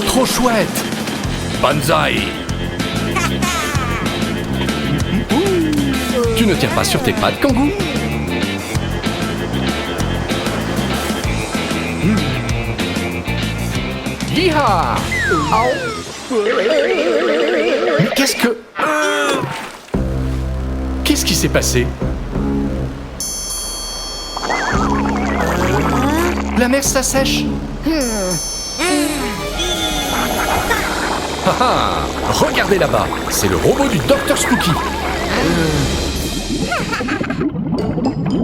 Trop chouette! Banzai! Tu ne tiens pas sur tes pattes, Kangoo? Yeeha! Mais qu'est-ce que... Qu'est-ce qui s'est passé? La mer s'assèche. Ah ah! Regardez là-bas, c'est le robot du Dr Spooky.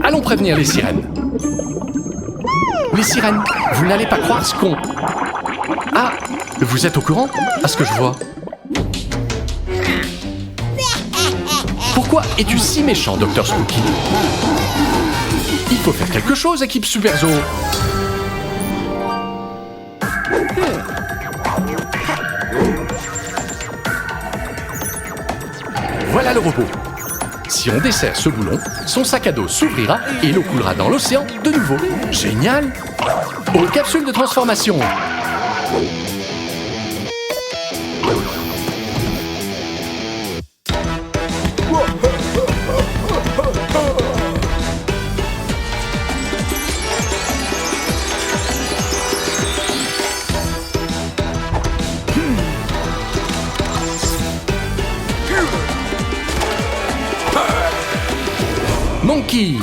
Allons prévenir les sirènes. Les sirènes, vous n'allez pas croire ce qu'on... Ah, vous êtes au courant? À ce que je vois. Pourquoi es-tu si méchant, Dr Spooky? Il faut faire quelque chose, équipe Superzo. Voilà le robot. Si on desserre ce boulon, son sac à dos s'ouvrira et l'eau coulera dans l'océan de nouveau. Génial! Aux capsules de transformation. Monkey.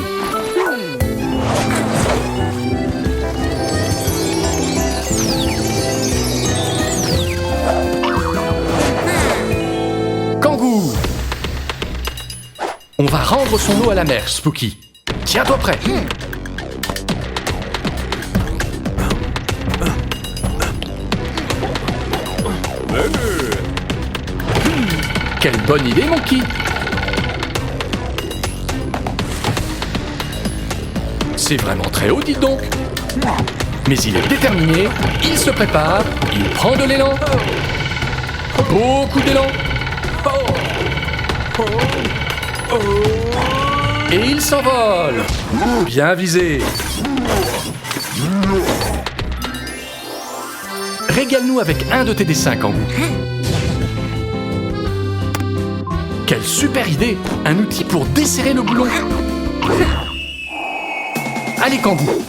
Kangoo. On va rendre son eau à la mer, Spooky. Tiens-toi prêt. Quelle bonne idée, Monkey. C'est vraiment très haut, dites donc. Mais il est déterminé, il se prépare, il prend de l'élan. Beaucoup d'élan. Et il s'envole. Bien visé. Régale-nous avec un de tes dessins, Kangoo. Quelle super idée! Un outil pour desserrer le boulon. Allez, Kangoo.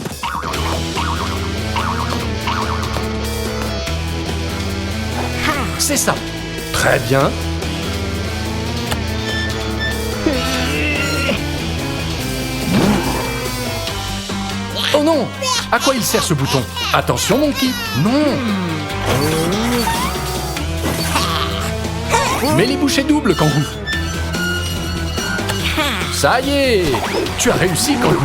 C'est ça. Très bien. Oh non! À quoi il sert ce bouton? Attention, Monkey! Non! Mets les bouchées doubles, Kangoo. Ça y est! Tu as réussi, Kangoo.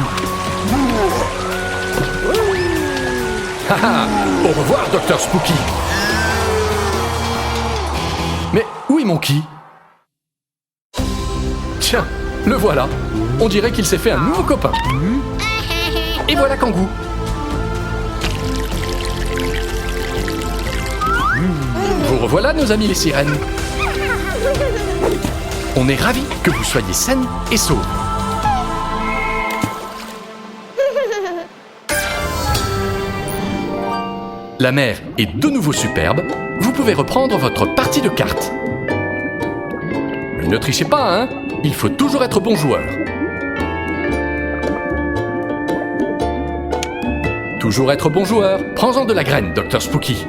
Haha! Au revoir, Dr Spooky. Mais où est Monkey? Tiens, le voilà. On dirait qu'il s'est fait un nouveau copain. Et voilà Kangoo. Vous revoilà, nos amis les sirènes. On est ravis que vous soyez saines et sauves. La mer est de nouveau superbe. Vous pouvez reprendre votre partie de cartes. Mais ne trichez pas, hein? Il faut toujours être bon joueur. Toujours être bon joueur. Prends-en de la graine, Dr Spooky.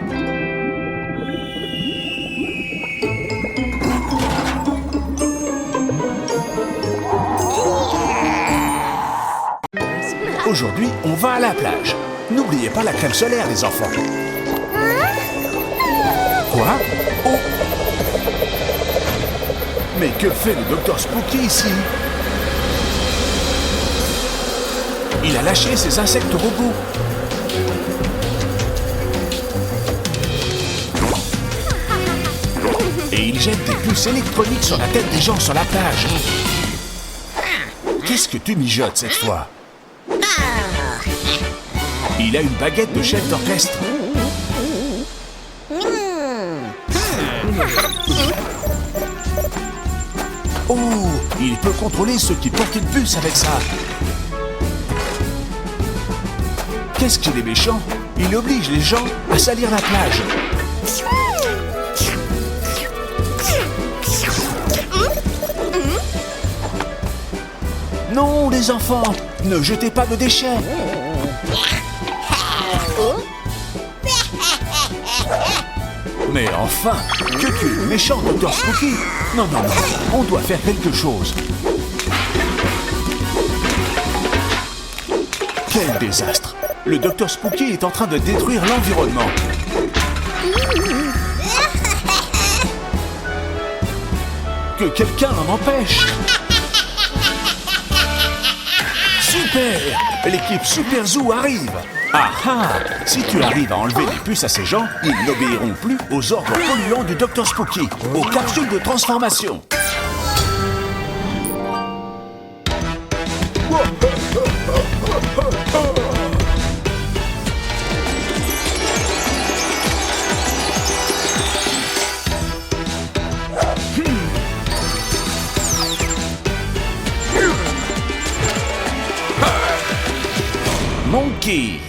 Aujourd'hui, on va à la plage. N'oubliez pas la crème solaire, les enfants. Quoi? Oh! Mais que fait le Dr Spooky ici? Il a lâché ses insectes robots. Et il jette des puces électroniques sur la tête des gens sur la plage. Qu'est-ce que tu mijotes cette fois? Il a une baguette de chef d'orchestre. Oh, il peut contrôler ceux qui portent une puce avec ça. Qu'est-ce qu'il est méchant? Il oblige les gens à salir la plage. Non, les enfants, ne jetez pas de déchets. Mais enfin, que tu es méchant, Dr Spooky. Non, non, non, on doit faire quelque chose. Quel désastre! Le Dr Spooky est en train de détruire l'environnement. Que quelqu'un l'en empêche! Super! L'équipe Super Zoo arrive! Ah ah! Si tu arrives à enlever les puces à ces gens, ils n'obéiront plus aux ordres polluants du Dr Spooky, aux capsules de transformation. Monkey.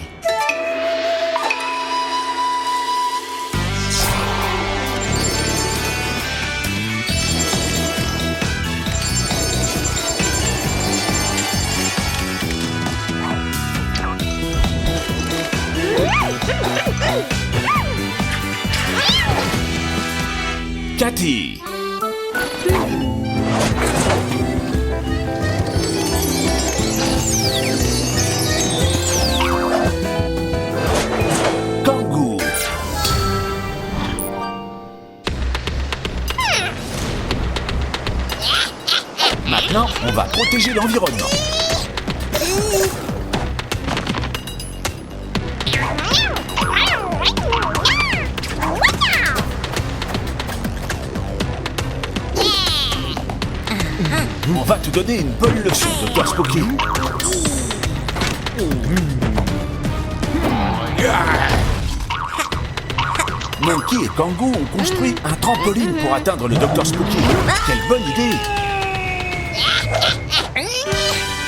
Cathy. Kangoo. Maintenant, on va protéger l'environnement. On va te donner une bonne leçon, Dr Spooky. Monkey et Kangoo ont construit un trampoline pour atteindre le Dr Spooky. Quelle bonne idée!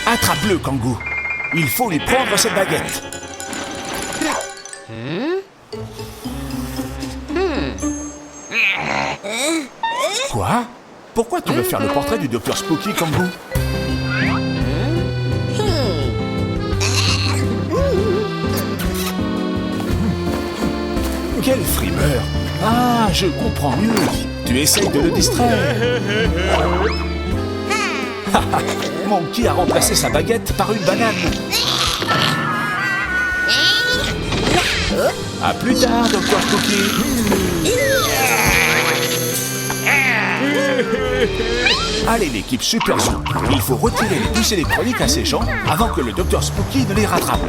Attrape-le, Kangoo. Il faut lui prendre cette baguette. Quoi? Pourquoi tu veux faire le portrait du Dr Spooky, Kangoo? Quel frimeur! Ah, je comprends mieux. Tu essayes de le distraire. Monkey a remplacé sa baguette par une banane. À plus tard, Dr Spooky. Allez, l'équipe Super Zoo, il faut retirer les puces électroniques à ces gens avant que le Dr Spooky ne les rattrape.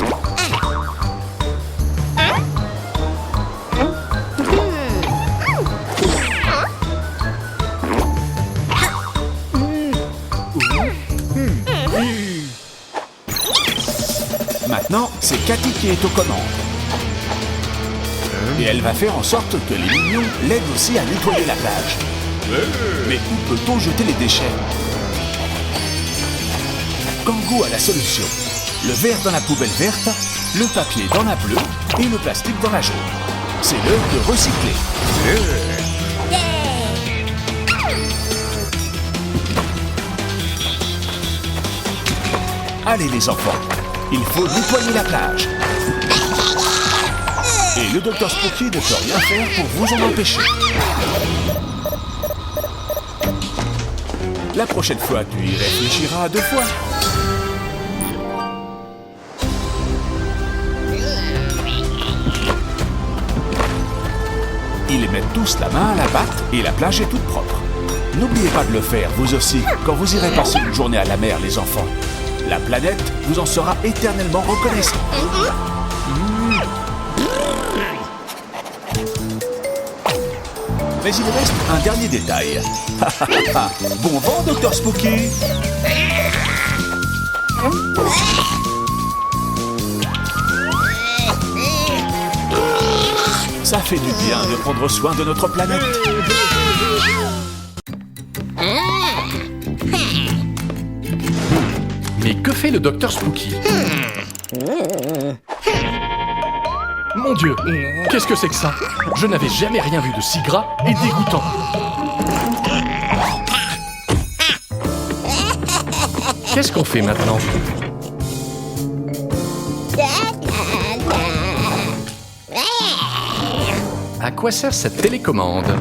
Maintenant, c'est Cathy qui est aux commandes. Et elle va faire en sorte que les mignons l'aident aussi à nettoyer la plage. Mais où peut-on jeter les déchets? Kangoo a la solution. Le verre dans la poubelle verte, le papier dans la bleue et le plastique dans la jaune. C'est l'heure de recycler. Allez les enfants, il faut nettoyer la plage. Et le Dr Spooky ne peut rien faire pour vous en empêcher. La prochaine fois, tu y réfléchiras 2 fois. Ils mettent tous la main à la pâte et la plage est toute propre. N'oubliez pas de le faire, vous aussi, quand vous irez passer une journée à la mer, les enfants. La planète vous en sera éternellement reconnaissante. Mais il reste un dernier détail. Bon vent, Dr Spooky. Ça fait du bien de prendre soin de notre planète. Mais que fait le Dr Spooky? Mon Dieu, qu'est-ce que c'est que ça? Je n'avais jamais rien vu de si gras et dégoûtant. Qu'est-ce qu'on fait maintenant? À quoi sert cette télécommande?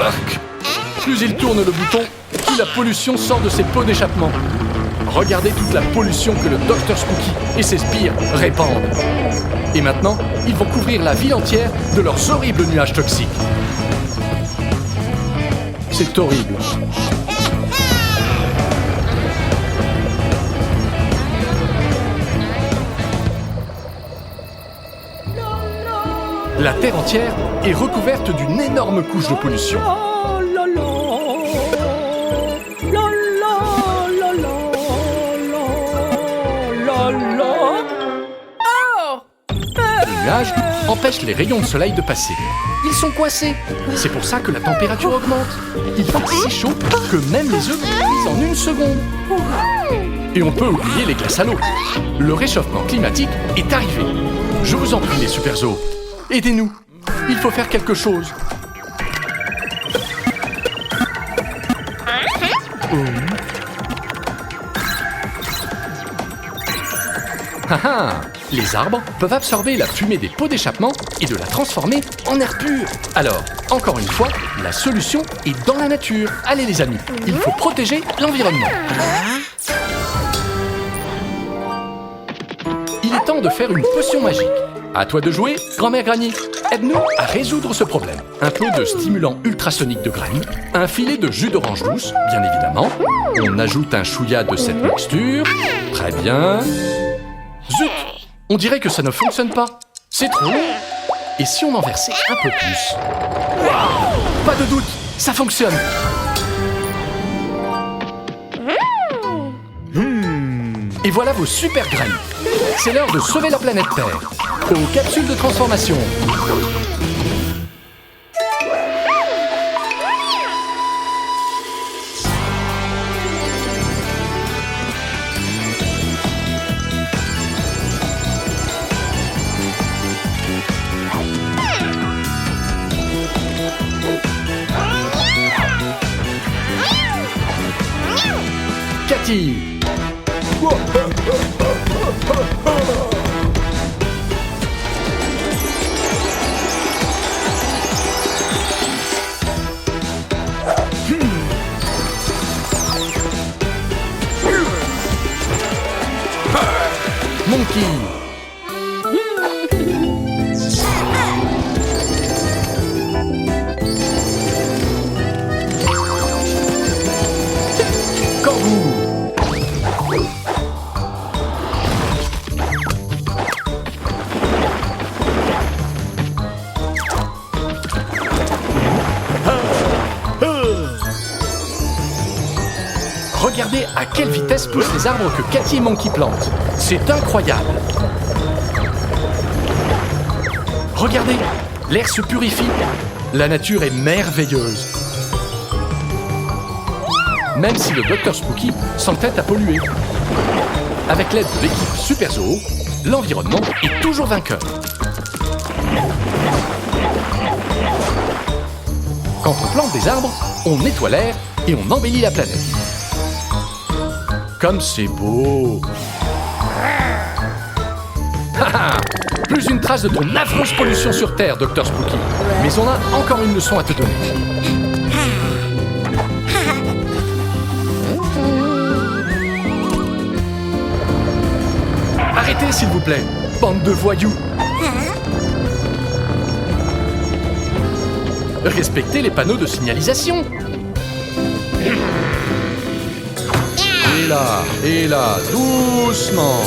Arc. Plus il tourne le bouton, plus la pollution sort de ses pots d'échappement. Regardez toute la pollution que le Dr Spooky et ses sbires répandent. Et maintenant, ils vont couvrir la ville entière de leurs horribles nuages toxiques. C'est horrible. La Terre entière est recouverte d'une énorme couche de pollution. Les nuages empêchent les rayons de soleil de passer. Ils sont coincés. C'est pour ça que la température augmente. Il fait si chaud que même les œufs cuisent en 1 seconde. Et on peut oublier les glaces à l'eau. Le réchauffement climatique est arrivé. Je vous en prie, les super zoos. Aidez-nous. Il faut faire quelque chose. Ah ah! Les arbres peuvent absorber la fumée des pots d'échappement et de la transformer en air pur. Alors, encore une fois, la solution est dans la nature. Allez les amis, il faut protéger l'environnement. Il est temps de faire une potion magique. À toi de jouer, grand-mère Granny. Aide-nous à résoudre ce problème. Un peu de stimulant ultrasonique de Granny, un filet de jus d'orange douce, bien évidemment. On ajoute un chouïa de cette mixture. Très bien. Zut! On dirait que ça ne fonctionne pas. C'est trop long. Et si on en versait un peu plus? Waouh! Pas de doute, ça fonctionne. Et voilà vos super graines. C'est l'heure de sauver la planète Terre. Aux capsules de transformation. Cathy. Monkey. Kangourou. Regardez à quelle vitesse poussent les arbres que Cathy et Monkey plantent. C'est incroyable. Regardez, l'air se purifie. La nature est merveilleuse. Même si le Dr Spooky s'entête à polluer. Avec l'aide de l'équipe Super Zoo, l'environnement est toujours vainqueur. Quand on plante des arbres, on nettoie l'air et on embellit la planète. Comme c'est beau! Haha! Plus une trace de ton affreuse pollution sur Terre, Dr Spooky. Mais on a encore une leçon à te donner. Arrêtez, s'il vous plaît, bande de voyous! Respectez les panneaux de signalisation! Et là, doucement.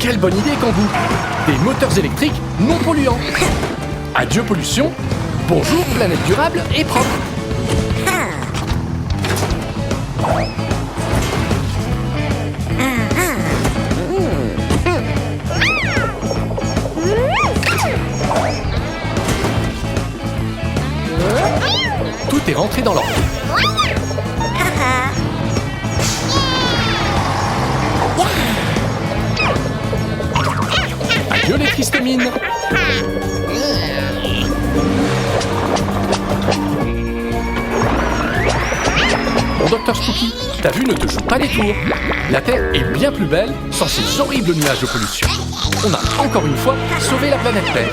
Quelle bonne idée, Kangou! Des moteurs électriques non polluants. Adieu pollution, bonjour planète durable et propre. tout est rentré dans l'ordre. Adieu les tristes mines. Bon docteur Spooky, ta vue ne te joue pas des tours. La Terre est bien plus belle sans ces horribles nuages de pollution. On a encore une fois sauvé la planète Terre.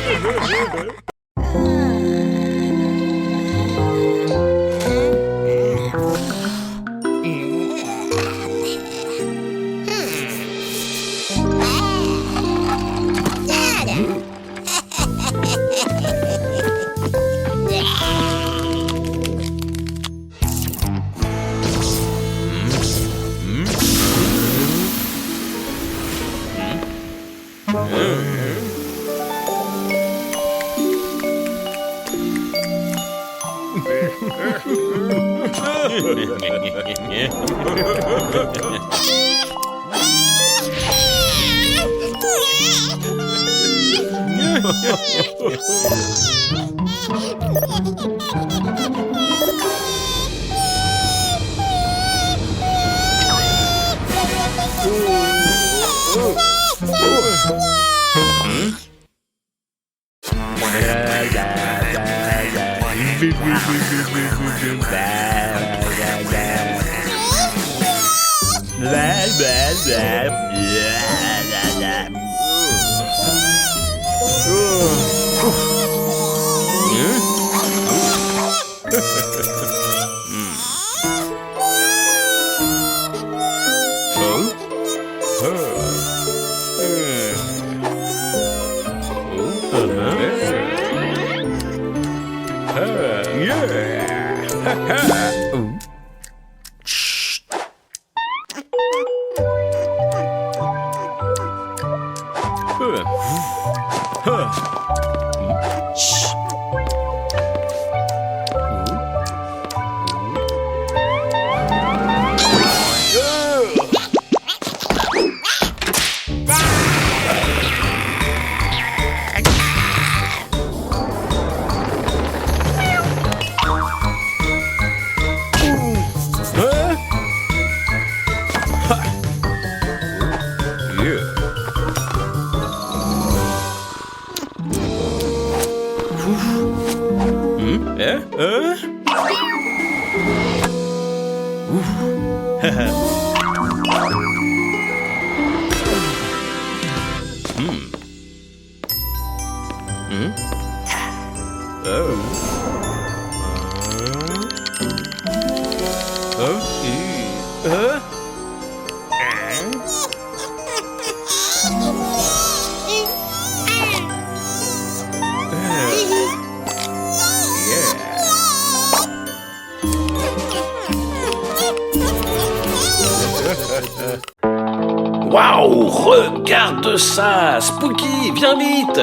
Waouh, regarde ça! Spooky, viens vite!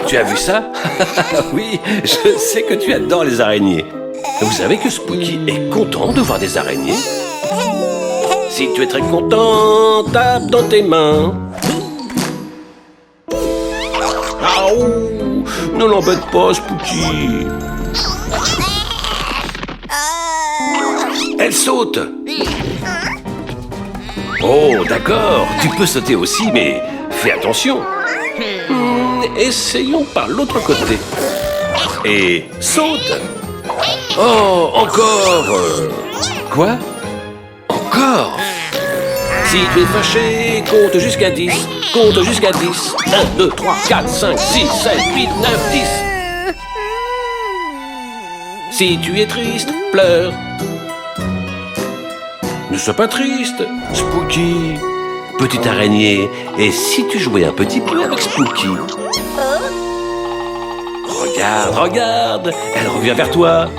Tu as vu ça? Oui, je sais que tu adores les araignées. Vous savez que Spooky est content de voir des araignées? Si tu es très content, tape dans tes mains. Aouh! Ne l'embête pas, Spooky. Elle saute! Oh, d'accord, tu peux sauter aussi, mais fais attention. Essayons par l'autre côté. Et saute. Oh, encore. Quoi? Encore? Si tu es fâché, compte jusqu'à 10. Compte jusqu'à 10. 1, 2, 3, 4, 5, 6, 7, 8, 9, 10. Si tu es triste, pleure. Ne sois pas triste, Spooky. Petite araignée, et si tu jouais un petit peu avec Spooky? Regarde, regarde, elle revient vers toi.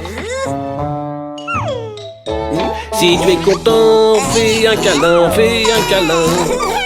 Si tu es content, fais un câlin, fais un câlin.